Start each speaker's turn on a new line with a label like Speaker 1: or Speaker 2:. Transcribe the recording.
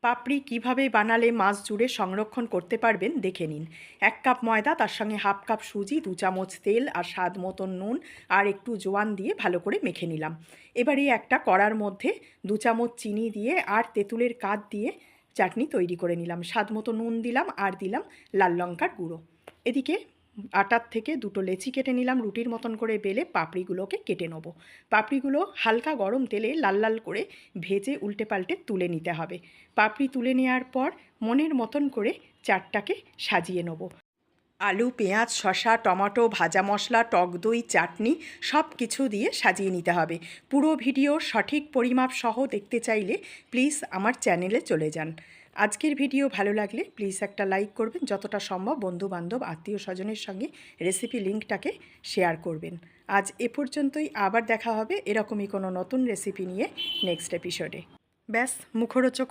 Speaker 1: পাপড়ি কিভাবে বানালে মাস জুড়ে সংরক্ষণ করতে পারবেন দেখে নিন। 1 কাপ ময়দা, তার সঙ্গে হাফ কাপ সুজি, 2 চামচ তেল আর স্বাদ মতন নুন আর একটু জোয়ান দিয়ে ভালো করে মেখে নিলাম। এবারে একটা কড়ার মধ্যে 2 চামচ চিনি দিয়ে আর তেঁতুলের কাঠ দিয়ে চাটনি তৈরি করে নিলাম। স্বাদ মতো নুন দিলাম আর দিলাম লাল লঙ্কার গুঁড়ো। এদিকে আটার থেকে দুটো লেচি কেটে নিলাম, রুটির মতন করে বেলে পাপড়িগুলোকে কেটে নেবো। পাপড়িগুলো হালকা গরম তেলে লাল লাল করে ভেজে উল্টে পাল্টে তুলে নিতে হবে। পাপড়ি তুলে নেওয়ার পর মনের মতন করে চাটটাকে সাজিয়ে নেব। আলু, পেঁয়াজ, শসা, টমেটো, ভাজা মশলা, টক দই, চাটনি সব কিছু দিয়ে সাজিয়ে নিতে হবে। পুরো ভিডিও সঠিক পরিমাপ সহ দেখতে চাইলে প্লিজ আমার চ্যানেলে চলে যান। আজকের ভিডিও ভালো লাগলে প্লিজ একটা লাইক করবেন, যতটা সম্ভব বন্ধুবান্ধব আত্মীয় স্বজনের সঙ্গে রেসিপি লিঙ্কটাকে শেয়ার করবেন। আজ এ পর্যন্তই, আবার দেখা হবে এরকমই কোনো নতুন রেসিপি নিয়ে নেক্সট এপিসোডে। ব্যাস, মুখরোচক